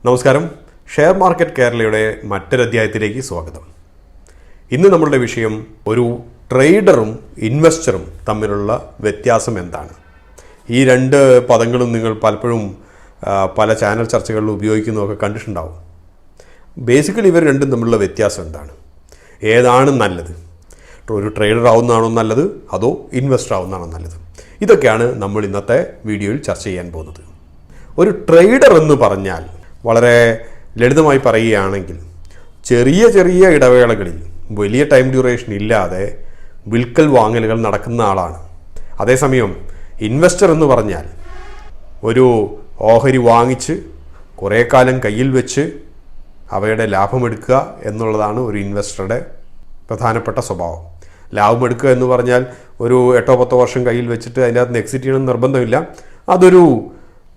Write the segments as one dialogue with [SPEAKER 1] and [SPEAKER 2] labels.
[SPEAKER 1] നമസ്കാരം. Share market കേരളയുടെ മറ്റൊരു അധ്യായത്തിലേക്ക് സ്വാഗതം. ഇന്ന് നമ്മളുടെ വിഷയം ഒരു ട്രേഡറും ഇൻവെസ്റ്ററും തമ്മിലുള്ള വ്യത്യാസം എന്താണ്. ഈ രണ്ട് പദങ്ങളും നിങ്ങൾ പലപ്പോഴും പല ചാനൽ ചർച്ചകളിൽ ഉപയോഗിക്കുന്നതൊക്കെ കണ്ടിട്ടുണ്ടാവും. ബേസിക്കലി ഇവർ രണ്ടും തമ്മിലുള്ള വ്യത്യാസം എന്താണ്, ഏതാണ് നല്ലത്, ഒരു ട്രേഡർ ആവുന്നതാണോ നല്ലത് അതോ ഇൻവെസ്റ്റർ ആവുന്നതാണോ നല്ലത്, ഇതൊക്കെയാണ് നമ്മൾ ഇന്നത്തെ വീഡിയോയിൽ ചർച്ച ചെയ്യാൻ പോകുന്നത്. ഒരു ട്രേഡർ എന്ന് പറഞ്ഞാൽ വളരെ ലളിതമായി പറയുകയാണെങ്കിൽ ചെറിയ ചെറിയ ഇടവേളകളിൽ വലിയ ടൈം ഡ്യൂറേഷൻ ഇല്ലാതെ വിൽക്കൽ വാങ്ങലുകൾ നടക്കുന്ന ആളാണ്. അതേസമയം ഇൻവെസ്റ്റർ എന്ന് പറഞ്ഞാൽ ഒരു ഓഹരി വാങ്ങിച്ച് കുറേ കാലം കയ്യിൽ വെച്ച് അവയുടെ ലാഭമെടുക്കുക എന്നുള്ളതാണ് ഒരു ഇൻവെസ്റ്ററുടെ പ്രധാനപ്പെട്ട സ്വഭാവം. ലാഭമെടുക്കുക എന്ന് പറഞ്ഞാൽ ഒരു 8-10 വർഷം കയ്യിൽ വെച്ചിട്ട് അതിനകത്ത് നിന്ന് എക്സിറ്റ് ചെയ്യണമെന്ന് നിർബന്ധമില്ല. അതൊരു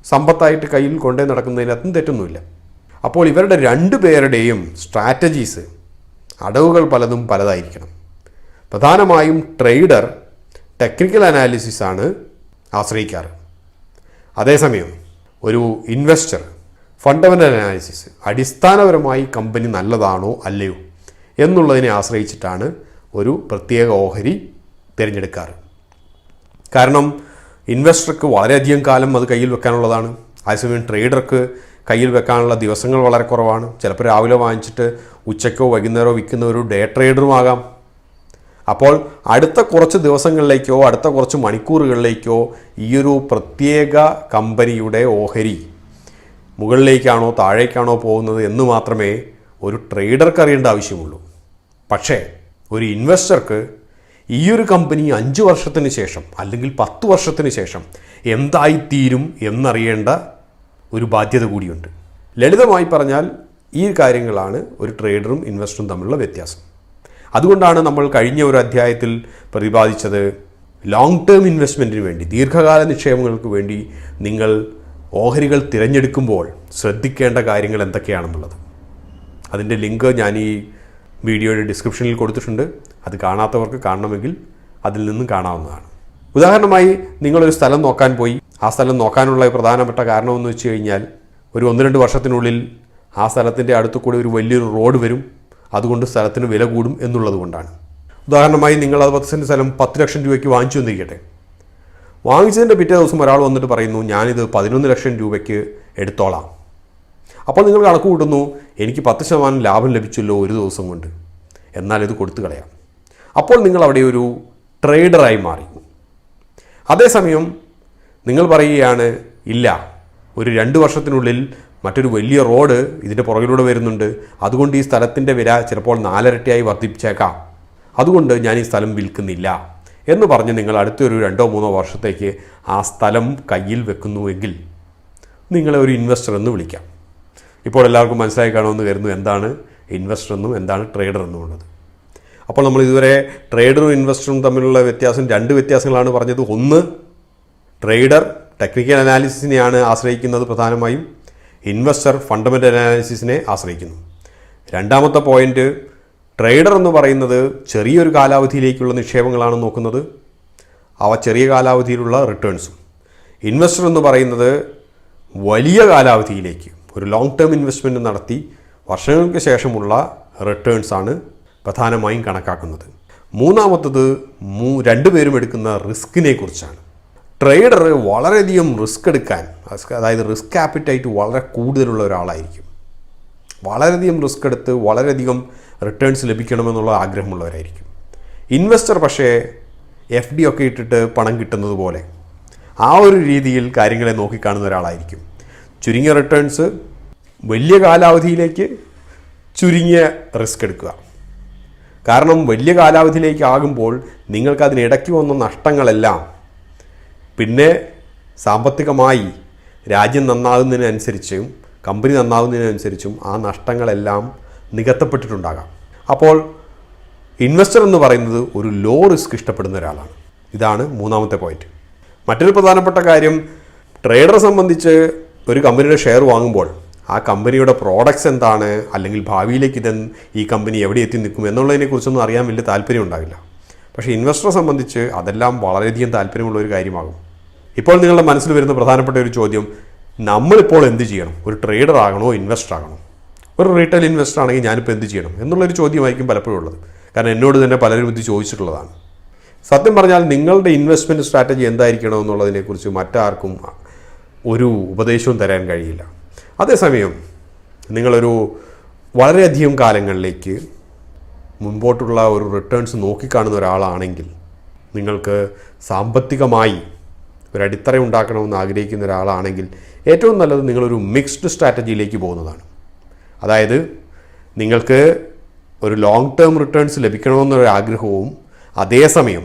[SPEAKER 1] സമ്പത്തായിട്ട് കയ്യിൽ കൊണ്ടേ നടക്കുന്നതിനകത്തും തെറ്റൊന്നുമില്ല. അപ്പോൾ ഇവരുടെ രണ്ടുപേരുടെയും സ്ട്രാറ്റജീസ്, അടവുകൾ പലതും പലതായിരിക്കണം. പ്രധാനമായും ട്രേഡർ ടെക്നിക്കൽ അനാലിസിസാണ് ആശ്രയിക്കാറ്. അതേസമയം ഒരു ഇൻവെസ്റ്റർ ഫണ്ടമെൻ്റൽ അനാലിസിസ്, അടിസ്ഥാനപരമായി കമ്പനി നല്ലതാണോ അല്ലയോ എന്നുള്ളതിനെ ആശ്രയിച്ചിട്ടാണ് ഒരു പ്രത്യേക ഓഹരി തിരഞ്ഞെടുക്കാറ്. കാരണം ഇൻവെസ്റ്റർക്ക് വളരെയധികം കാലം അത് കയ്യിൽ വെക്കാനുള്ളതാണ്. അതേസമയം ട്രേഡർക്ക് കയ്യിൽ വെക്കാനുള്ള ദിവസങ്ങൾ വളരെ കുറവാണ്. ചിലപ്പോൾ രാവിലെ വാങ്ങിച്ചിട്ട് ഉച്ചയ്ക്കോ വൈകുന്നേരമോ വിൽക്കുന്ന ഒരു ഡേ ട്രേഡറും ആകാം. അപ്പോൾ അടുത്ത കുറച്ച് ദിവസങ്ങളിലേക്കോ അടുത്ത കുറച്ച് മണിക്കൂറുകളിലേക്കോ ഈയൊരു പ്രത്യേക കമ്പനിയുടെ ഓഹരി മുകളിലേക്കാണോ താഴേക്കാണോ പോകുന്നത് എന്ന് മാത്രമേ ഒരു ട്രേഡർക്ക് അറിയേണ്ട ആവശ്യമുള്ളൂ. പക്ഷേ ഒരു ഇൻവെസ്റ്റർക്ക് ഈയൊരു കമ്പനി 5 വർഷത്തിന് ശേഷം അല്ലെങ്കിൽ 10 വർഷത്തിന് ശേഷം എന്തായിത്തീരും എന്നറിയേണ്ട ഒരു ബാധ്യത കൂടിയുണ്ട്. ലളിതമായി പറഞ്ഞാൽ ഈ കാര്യങ്ങളാണ് ഒരു ട്രേഡറും ഇൻവെസ്റ്ററും തമ്മിലുള്ള വ്യത്യാസം. അതുകൊണ്ടാണ് നമ്മൾ കഴിഞ്ഞ ഒരു അധ്യായത്തിൽ പ്രതിപാദിച്ചത് ലോങ് ടേം ഇൻവെസ്റ്റ്മെൻറ്റിന് വേണ്ടി, ദീർഘകാല നിക്ഷേപങ്ങൾക്ക് വേണ്ടി നിങ്ങൾ ഓഹരികൾ തിരഞ്ഞെടുക്കുമ്പോൾ ശ്രദ്ധിക്കേണ്ട കാര്യങ്ങൾ എന്തൊക്കെയാണെന്നുള്ളത്. അതിൻ്റെ ലിങ്ക് ഞാൻ ഈ വീഡിയോയുടെ ഡിസ്ക്രിപ്ഷനിൽ കൊടുത്തിട്ടുണ്ട്. അത് കാണാത്തവർക്ക് കാണണമെങ്കിൽ അതിൽ നിന്നും കാണാവുന്നതാണ്. ഉദാഹരണമായി നിങ്ങളൊരു സ്ഥലം നോക്കാൻ പോയി. ആ സ്ഥലം നോക്കാനുള്ള പ്രധാനപ്പെട്ട കാരണമെന്ന് വെച്ച് കഴിഞ്ഞാൽ ഒരു 1-2 വർഷത്തിനുള്ളിൽ ആ സ്ഥലത്തിൻ്റെ അടുത്തു കൂടി ഒരു വലിയൊരു റോഡ് വരും, അതുകൊണ്ട് സ്ഥലത്തിന് വില കൂടും എന്നുള്ളത് കൊണ്ടാണ്. ഉദാഹരണമായി നിങ്ങൾ അത് 10 സെൻറ്റ് സ്ഥലം 10 ലക്ഷം രൂപയ്ക്ക് വാങ്ങിച്ചു എന്നിരിക്കട്ടെ. വാങ്ങിച്ചതിൻ്റെ പിറ്റേ ദിവസം ഒരാൾ വന്നിട്ട് പറയുന്നു, ഞാനിത് 11 ലക്ഷം രൂപയ്ക്ക് എടുത്തോളാം. അപ്പോൾ നിങ്ങൾ കണക്ക് കൂട്ടുന്നു, എനിക്ക് 10% ലാഭം ലഭിച്ചല്ലോ ഒരു ദിവസം കൊണ്ട്, എന്നാൽ ഇത് കൊടുത്തു കളയാം. അപ്പോൾ നിങ്ങൾ അവിടെ ഒരു ട്രേഡറായി മാറി. അതേസമയം നിങ്ങൾ പറയുകയാണ്, ഇല്ല, ഒരു 2 വർഷത്തിനുള്ളിൽ മറ്റൊരു വലിയ റോഡ് ഇതിൻ്റെ പുറകിലൂടെ വരുന്നുണ്ട്, അതുകൊണ്ട് ഈ സ്ഥലത്തിൻ്റെ വില ചിലപ്പോൾ 4 ഇരട്ടിയായി വർദ്ധിപ്പിച്ചേക്കാം, അതുകൊണ്ട് ഞാൻ ഈ സ്ഥലം വിൽക്കുന്നില്ല എന്ന് പറഞ്ഞ് നിങ്ങൾ അടുത്തൊരു 2-3 വർഷത്തേക്ക് ആ സ്ഥലം കയ്യിൽ വെക്കുന്നുവെങ്കിൽ നിങ്ങളെ ഒരു ഇൻവെസ്റ്റർ എന്ന് വിളിക്കാം. ഇപ്പോൾ എല്ലാവർക്കും മനസ്സിലായി കാണുമെന്ന് കരുതുന്നു എന്താണ് ഇൻവെസ്റ്റർ എന്നും എന്താണ് ട്രേഡർ എന്നും ഉള്ളത്. അപ്പോൾ നമ്മൾ ഇതുവരെ ട്രേഡറും ഇൻവെസ്റ്ററും തമ്മിലുള്ള വ്യത്യാസം 2 വ്യത്യാസങ്ങളാണ് പറഞ്ഞത്. ഒന്ന്, ട്രേഡർ ടെക്നിക്കൽ അനാലിസിസിനെയാണ് ആശ്രയിക്കുന്നത് പ്രധാനമായും, ഇൻവെസ്റ്റർ ഫണ്ടമെൻ്റൽ അനാലിസിസിനെ ആശ്രയിക്കുന്നു. രണ്ടാമത്തെ പോയിന്റ്, ട്രേഡർ എന്ന് പറയുന്നത് ചെറിയൊരു കാലാവധിയിലേക്കുള്ള നിക്ഷേപങ്ങളാണ് നോക്കുന്നത്, അവ ചെറിയ കാലാവധിയിലുള്ള റിട്ടേൺസും. ഇൻവെസ്റ്റർ എന്ന് പറയുന്നത് വലിയ കാലാവധിയിലേക്ക് ഒരു ലോങ് ടേം ഇൻവെസ്റ്റ്മെൻറ്റ് നടത്തി വർഷങ്ങൾക്ക് ശേഷമുള്ള റിട്ടേൺസാണ് പ്രധാനമായും കണക്കാക്കുന്നത്. മൂന്നാമത്തത്, രണ്ടുപേരും എടുക്കുന്ന റിസ്കിനെ കുറിച്ചാണ്. ട്രേഡർ വളരെയധികം റിസ്ക് എടുക്കാൻ, അതായത് റിസ്ക് ആപ്പിറ്റൈറ്റ് വളരെ കൂടുതലുള്ള ഒരാളായിരിക്കും. വളരെയധികം റിസ്ക് എടുത്ത് വളരെയധികം റിട്ടേൺസ് ലഭിക്കണമെന്നുള്ള ആഗ്രഹമുള്ളവരായിരിക്കും. ഇൻവെസ്റ്റർ പക്ഷേ FD ഒക്കെ ഇട്ടിട്ട് പണം കിട്ടുന്നത് പോലെ ആ ഒരു രീതിയിൽ കാര്യങ്ങളെ നോക്കിക്കാണുന്ന ഒരാളായിരിക്കും. ചുരുങ്ങിയ റിട്ടേൺസ്, വലിയ കാലാവധിയിലേക്ക് ചുരുങ്ങിയ റിസ്ക് എടുക്കുക. കാരണം വലിയ കാലാവധിയിലേക്ക് ആകുമ്പോൾ നിങ്ങൾക്കതിനിടയ്ക്ക് വന്ന നഷ്ടങ്ങളെല്ലാം പിന്നെ സാമ്പത്തികമായി രാജ്യം നന്നാകുന്നതിനനുസരിച്ചും കമ്പനി നന്നാകുന്നതിനനുസരിച്ചും ആ നഷ്ടങ്ങളെല്ലാം നികത്തപ്പെട്ടിട്ടുണ്ടാകാം. അപ്പോൾ ഇൻവെസ്റ്റർ എന്ന് പറയുന്നത് ഒരു ലോ റിസ്ക് ഇഷ്ടപ്പെടുന്ന ഒരാളാണ്. ഇതാണ് മൂന്നാമത്തെ പോയിന്റ്. മറ്റൊരു പ്രധാനപ്പെട്ട കാര്യം, ട്രേഡറെ സംബന്ധിച്ച് ഒരു കമ്പനിയുടെ ഷെയർ വാങ്ങുമ്പോൾ ആ കമ്പനിയുടെ പ്രോഡക്ട്സ് എന്താണ്, അല്ലെങ്കിൽ ഭാവിയിലേക്ക് ഈ കമ്പനി എവിടെ എത്തി നിൽക്കും എന്നുള്ളതിനെക്കുറിച്ചൊന്നും അറിയാൻ വലിയ താല്പര്യം ഉണ്ടാവില്ല. പക്ഷേ ഇൻവെസ്റ്ററെ സംബന്ധിച്ച് അതെല്ലാം വളരെയധികം താല്പര്യമുള്ള ഒരു കാര്യമാകും. ഇപ്പോൾ നിങ്ങളുടെ മനസ്സിൽ വരുന്ന പ്രധാനപ്പെട്ട ഒരു ചോദ്യം, നമ്മളിപ്പോൾ എന്ത് ചെയ്യണം? ഒരു ട്രേഡർ ആകണോ ഇൻവെസ്റ്റർ ആകണോ? ഒരു റീറ്റെയിൽ ഇൻവെസ്റ്റർ ആണെങ്കിൽ ഞാനിപ്പോൾ എന്ത് ചെയ്യണം എന്നുള്ളൊരു ചോദ്യമായിരിക്കും പലപ്പോഴും ഉള്ളത്. കാരണം എന്നോട് തന്നെ പലരും ഇത് ചോദിച്ചിട്ടുള്ളതാണ്. സത്യം പറഞ്ഞാൽ നിങ്ങളുടെ ഇൻവെസ്റ്റ്മെൻറ്റ് സ്ട്രാറ്റജി എന്തായിരിക്കണം എന്നുള്ളതിനെക്കുറിച്ച് മറ്റാർക്കും ഒരു ഉപദേശവും തരാൻ കഴിയില്ല. അതേസമയം നിങ്ങളൊരു വളരെയധികം കാലങ്ങളിലേക്ക് മുൻപോട്ടുള്ള ഒരു റിട്ടേൺസ് നോക്കിക്കാണുന്ന ഒരാളാണെങ്കിൽ, നിങ്ങൾക്ക് സാമ്പത്തികമായി ഒരു അടിത്തറ ഉണ്ടാക്കണമെന്ന് ആഗ്രഹിക്കുന്ന ഒരാളാണെങ്കിൽ ഏറ്റവും നല്ലത് നിങ്ങളൊരു മിക്സ്ഡ് സ്ട്രാറ്റജിയിലേക്ക് പോകുന്നതാണ്. അതായത് നിങ്ങൾക്ക് ഒരു ലോങ് ടേം റിട്ടേൺസ് ലഭിക്കണമെന്നൊരു ആഗ്രഹവും അതേസമയം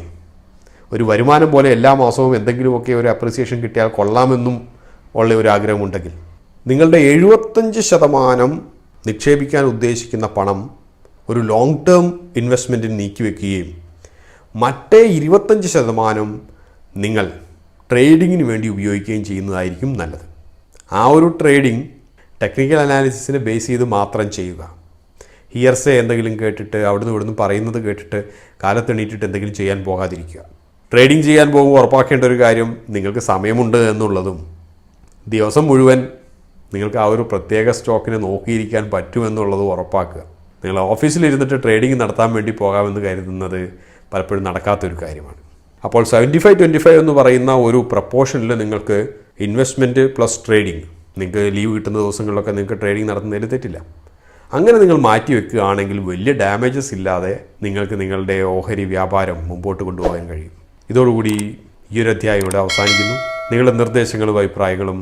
[SPEAKER 1] ഒരു വരുമാനം പോലെ എല്ലാ മാസവും എന്തെങ്കിലുമൊക്കെ ഒരു അപ്രിസിയേഷൻ കിട്ടിയാൽ കൊള്ളാമെന്നും ഉള്ള ഒരു ആഗ്രഹമുണ്ടെങ്കിൽ, നിങ്ങളുടെ 75% നിക്ഷേപിക്കാൻ ഉദ്ദേശിക്കുന്ന പണം ഒരു ലോങ് ടേം ഇൻവെസ്റ്റ്മെൻറ്റിന് നീക്കിവെക്കുകയും മറ്റേ 25% നിങ്ങൾ ട്രേഡിങ്ങിന് വേണ്ടി ഉപയോഗിക്കുകയും ചെയ്യുന്നതായിരിക്കും നല്ലത്. ആ ഒരു ട്രേഡിംഗ് ടെക്നിക്കൽ അനാലിസിസിനെ ബേസ് ചെയ്ത് മാത്രം ചെയ്യുക. ഹിയർസേ എന്തെങ്കിലും കേട്ടിട്ട് അവിടുന്ന് ഇവിടുന്ന് പറയുന്നത് കേട്ടിട്ട് കാലത്തെണീറ്റിട്ട് എന്തെങ്കിലും ചെയ്യാൻ പോകാതിരിക്കുക. ട്രേഡിംഗ് ചെയ്യാൻ പോകുമ്പോൾ ഉറപ്പാക്കേണ്ട ഒരു കാര്യം നിങ്ങൾക്ക് സമയമുണ്ട് എന്നുള്ളതും ദിവസം മുഴുവൻ നിങ്ങൾക്ക് ആ ഒരു പ്രത്യേക സ്റ്റോക്കിനെ നോക്കിയിരിക്കാൻ പറ്റുമെന്നുള്ളതും ഉറപ്പാക്കുക. നിങ്ങൾ ഓഫീസിലിരുന്നിട്ട് ട്രേഡിംഗ് നടത്താൻ വേണ്ടി പോകാമെന്ന് കരുതുന്നത് പലപ്പോഴും നടക്കാത്തൊരു കാര്യമാണ്. അപ്പോൾ 75-25 എന്ന് പറയുന്ന ഒരു പ്രപ്പോർഷനിൽ നിങ്ങൾക്ക് ഇൻവെസ്റ്റ്മെൻറ്റ് പ്ലസ് ട്രേഡിംഗ്, നിങ്ങൾക്ക് ലീവ് കിട്ടുന്ന ദിവസങ്ങളിലൊക്കെ നിങ്ങൾക്ക് ട്രേഡിംഗ് നടത്തുന്നതിൽ തെറ്റില്ല. അങ്ങനെ നിങ്ങൾ മാറ്റി വെക്കുകയാണെങ്കിൽ വലിയ ഡാമേജസ് ഇല്ലാതെ നിങ്ങൾക്ക് നിങ്ങളുടെ ഓഹരി വ്യാപാരം മുമ്പോട്ട് കൊണ്ടുപോകാൻ കഴിയും. ഇതോടുകൂടി ഈ ഒരു അധ്യായം ഇവിടെ അവസാനിക്കുന്നു. നിങ്ങളുടെ നിർദ്ദേശങ്ങളും അഭിപ്രായങ്ങളും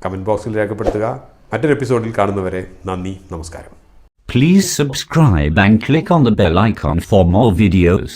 [SPEAKER 1] കമൻറ്റ് ബോക്സിൽ രേഖപ്പെടുത്തുക. മറ്റൊരു എപ്പിസോഡിൽ കാണുന്നവരെ നന്ദി, നമസ്കാരം.
[SPEAKER 2] Please subscribe and click on the bell icon for more videos.